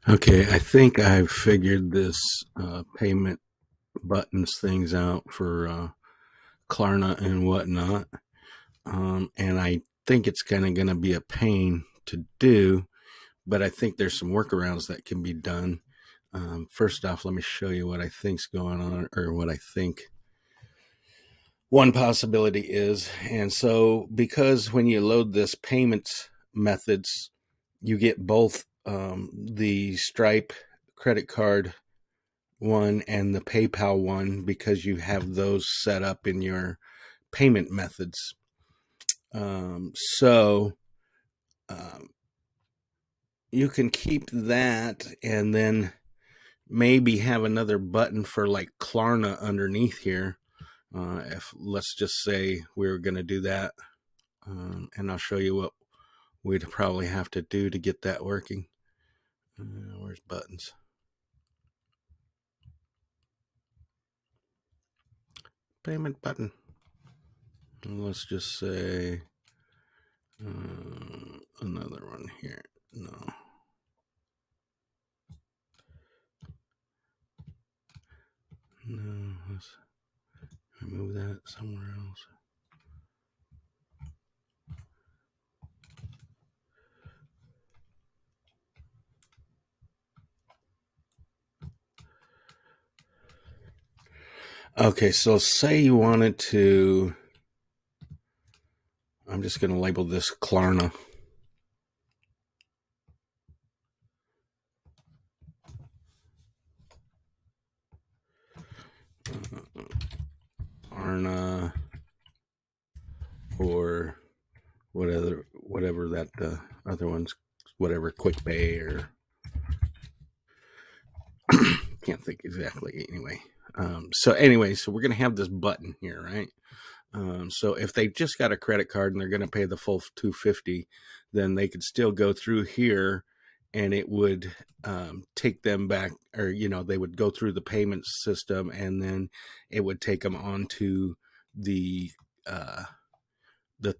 Okay, I think I've figured this payment buttons things out for Klarna and whatnot. And I think it's kind of going to be a pain to do, but I think there's some workarounds that can be done. First off, let me show you what I think's going on, or what I think one possibility is. And so, because when you load this payments methods, you get both the Stripe credit card one and the PayPal one, because you have those set up in your payment methods. So you can keep that, and then maybe have another button for like Klarna underneath here. If let's just say we were going to do that, and I'll show you what we'd probably have to do to get that working. Where's buttons? Payment button. Let's just say another one here. No. No, let's remove that somewhere else. Okay, so say you wanted to, I'm just going to label this Klarna. Klarna, or whatever that other one's, whatever, Quick Pay, or can't think exactly. Anyway, so we're going to have this button here, right? So if they just got a credit card and they're going to pay the full $250, then they could still go through here, and it would take them back, or they would go through the payment system, and then it would take them onto the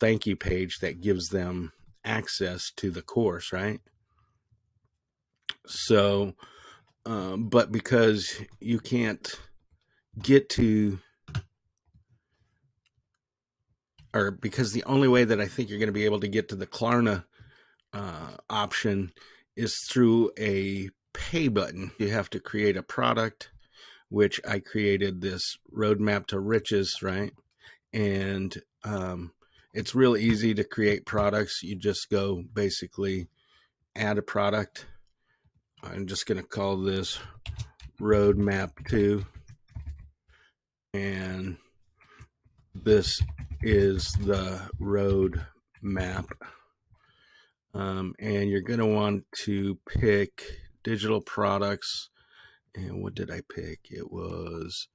thank you page that gives them access to the course, right? So, but because you can't get to, or because the only way that I think you're going to be able to get to the Klarna option is through a pay button. You have to create a product, which I created this roadmap to riches, right? And it's real easy to create products. You just go basically add a product. I'm just going to call this roadmap 2, and this is the road map. And you're going to want to pick digital products. And what did I pick? It was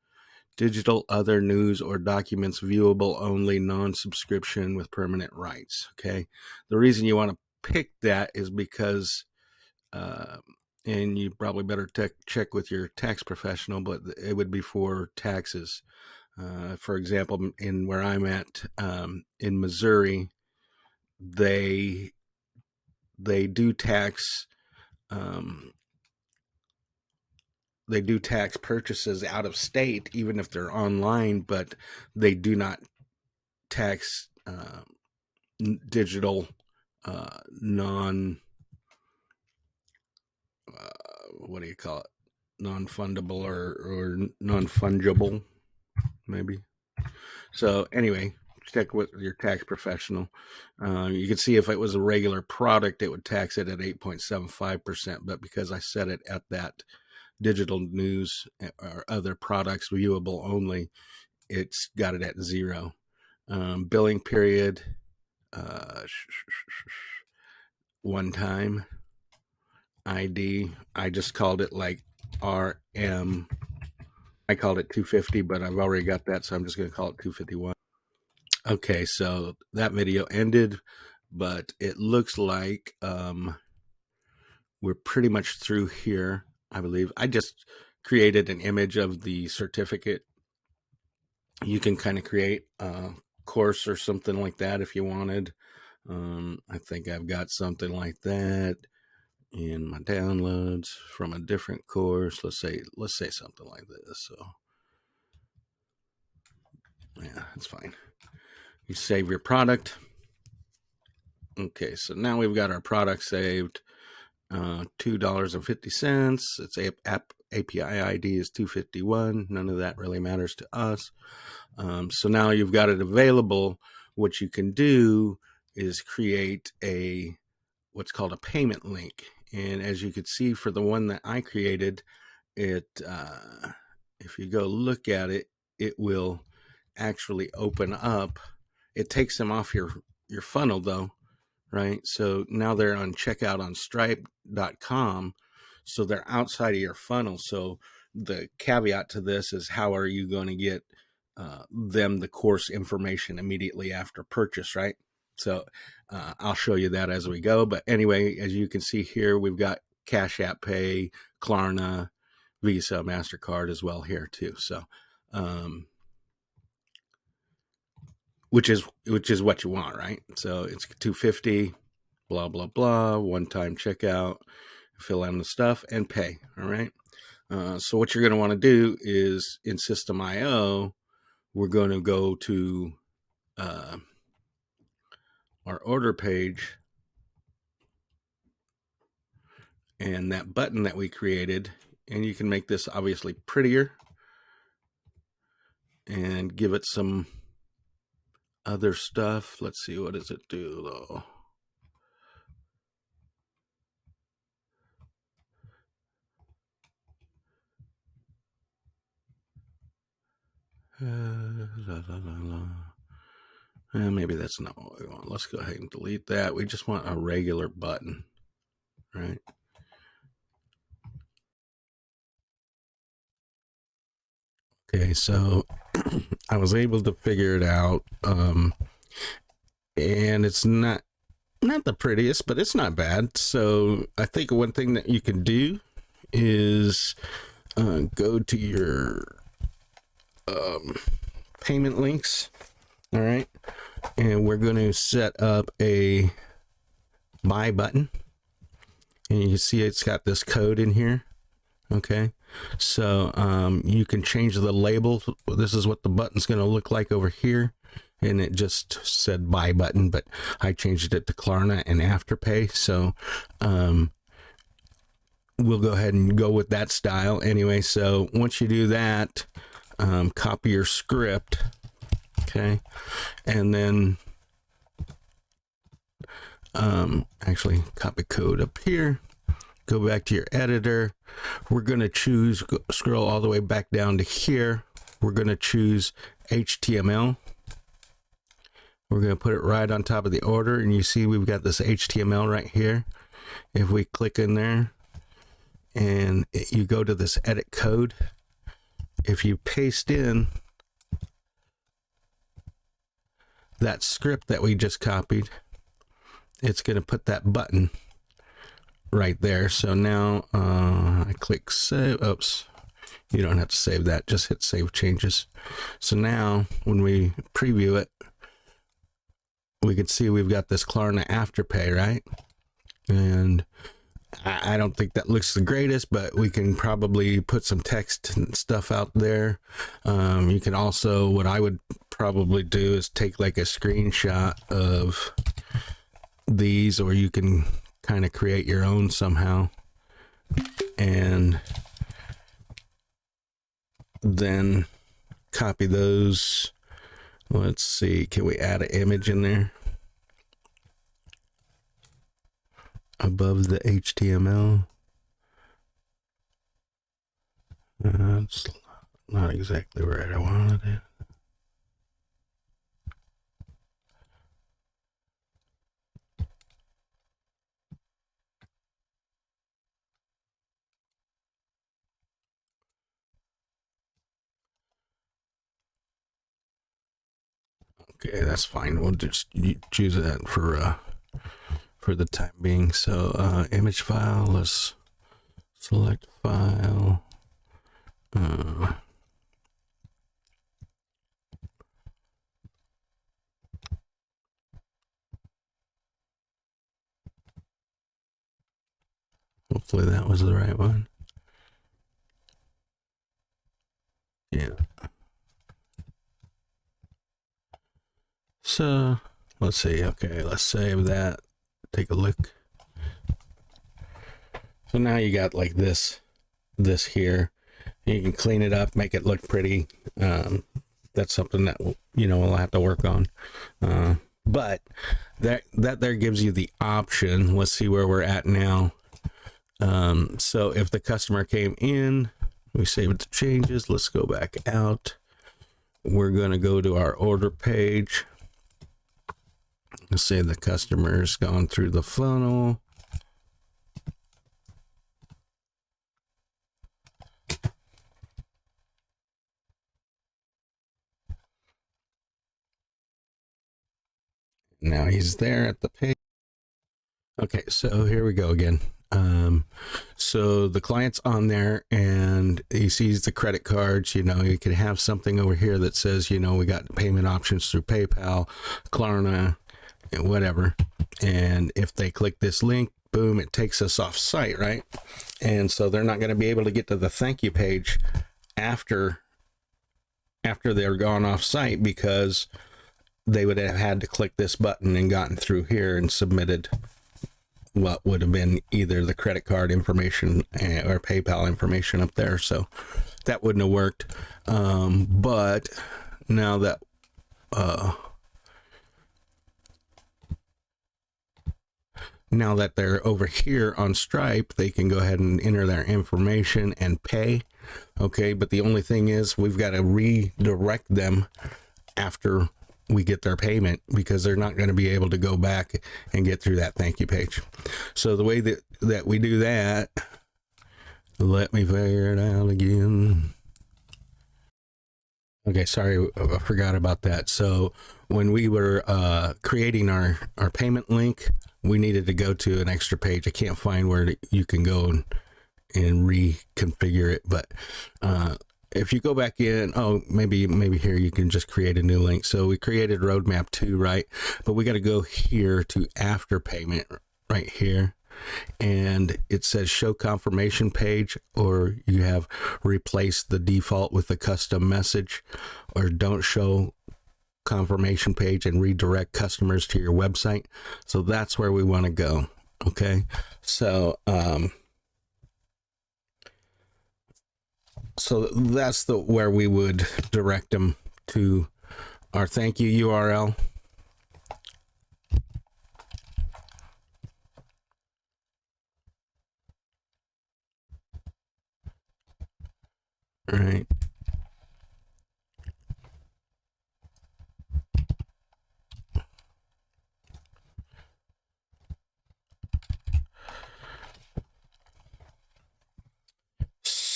digital, other, news or documents viewable only, non-subscription with permanent rights. Okay. The reason you want to pick that is because, and you probably better check with your tax professional, but it would be for taxes. For example, in where I'm at, in Missouri, they do tax, um, purchases out of state, even if they're online, but they do not tax digital, non, what do you call it, non-fundable, or non-fungible, maybe. So anyway, check with your tax professional. You can see if it was a regular product, it would tax it at 8.75%, but because I set it at that digital, news or other products viewable only, it's got it at 0. Billing period, uh, one time. ID, I just called it like RM. I called it 250, but I've already got that, so I'm just going to call it 251. Okay, so that video ended, but it looks like we're pretty much through here, I believe. I just created an image of the certificate. You can kind of create a course or something like that if you wanted. I think I've got something like that. in my downloads from a different course. Let's say something like this. So yeah, that's fine. You save your product. Okay, so now we've got our product saved. $2.50. Its API ID is 251. None of that really matters to us. So now you've got it available. What you can do is create what's called a payment link. And as you can see for the one that I created, it if you go look at it, it will actually open up. It takes them off your funnel though, right? So now they're on checkout on stripe.com. So they're outside of your funnel. So the caveat to this is, how are you going to get them the course information immediately after purchase, right? So I'll show you that as we go. But anyway, as you can see here, we've got Cash App Pay, Klarna, Visa, MasterCard as well here too. So which is what you want, right? So it's 250, blah blah blah, one-time checkout, fill in the stuff and pay. All right. So what you're going to want to do is in Systeme.io, we're going to go to our order page, and that button that we created, and you can make this obviously prettier and give it some other stuff. Let's see, what does it do though? Maybe that's not what we want. Let's go ahead and delete that. We just want a regular button, right? Okay, so I was able to figure it out, and it's not the prettiest, but it's not bad. So I think one thing that you can do is go to your payment links, all right, and we're going to set up a buy button, and you can see it's got this code in here. Okay, so you can change the label. This is what the button's going to look like over here, and it just said buy button, but I changed it to Klarna and Afterpay. So we'll go ahead and go with that style anyway. So once you do that, copy your script, okay, and then actually copy code up here. Go back to your editor. We're going to choose, scroll all the way back down to here. We're going to choose HTML. We're going to put it right on top of the order, and you see we've got this HTML right here. If we click in there and you go to this edit code, if you paste in that script that we just copied, it's going to put that button right there. So now I click save. Oops, you don't have to save that, just hit save changes. So now when we preview it, we can see we've got this Klarna Afterpay, right? And I don't think that looks the greatest, but we can probably put some text and stuff out there. You can also, what I would probably do is take like a screenshot of these, or you can kind of create your own somehow, and then copy those. Let's see, can we add an image in there above the HTML? It's not exactly where I wanted it. Okay, that's fine. We'll just choose that for the time being. So image file, let's select file. Hopefully that was the right one. Yeah. So let's see. Okay, let's save that. Take a look. So now you got like this here. You can clean it up, make it look pretty. That's something that we'll have to work on. But that there gives you the option. Let's see where we're at now. So if the customer came in, we saved the changes. Let's go back out. We're going to go to our order page. Let's say the customer's gone through the funnel. Now he's there at the page. Okay, so here we go again. So the client's on there and he sees the credit cards. You could have something over here that says, we got payment options through PayPal, Klarna, and whatever. And if they click this link, boom, it takes us off site, right? And so they're not going to be able to get to the thank you page after they're gone off site, because they would have had to click this button and gotten through here and submitted what would have been either the credit card information or PayPal information up there. So that wouldn't have worked. But now that they're over here on Stripe, they can go ahead and enter their information and pay. Okay, but the only thing is we've got to redirect them after we get their payment, because they're not going to be able to go back and get through that thank you page. So the way that we do that, let me figure it out again. Okay, sorry, I forgot about that. So when we were creating our payment link, we needed to go to an extra page. I can't find where you can go and reconfigure it, but if you go back in, maybe here you can just create a new link. So we created roadmap 2, right? But we got to go here to after payment right here. And it says show confirmation page, or you have replaced the default with a custom message, or don't show confirmation page and redirect customers to your website. So that's where we want to go. Okay. So, so that's where we would direct them to our thank you URL. All right.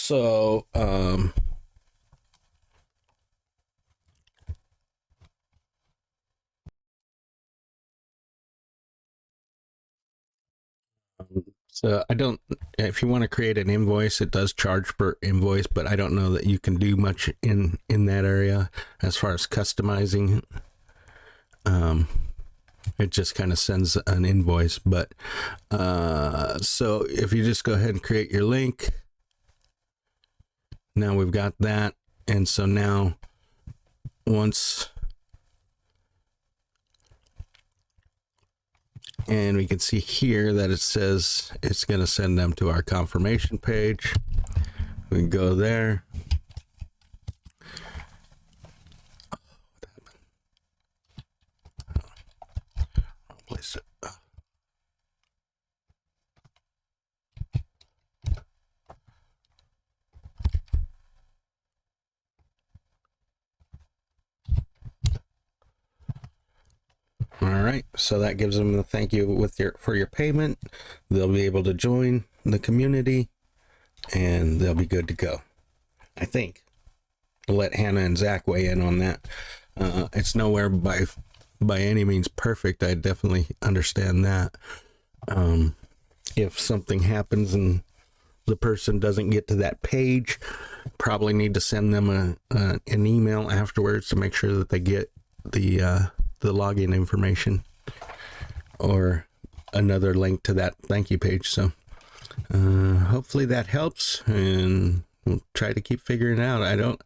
So, I don't, if you want to create an invoice, it does charge per invoice, but I don't know that you can do much in that area as far as customizing. It just kind of sends an invoice, but, so if you just go ahead and create your link, now we've got that. And so now and we can see here that it says it's going to send them to our confirmation page. We can go there. I'll place it. All right, so that gives them the thank you for your payment. They'll be able to join the community, and they'll be good to go. I think. I'll let Hannah and Zach weigh in on that. It's nowhere by any means perfect. I definitely understand that. If something happens and the person doesn't get to that page, probably need to send them an email afterwards to make sure that they get the login information or another link to that thank you page. So Hopefully that helps, and we'll try to keep figuring it out.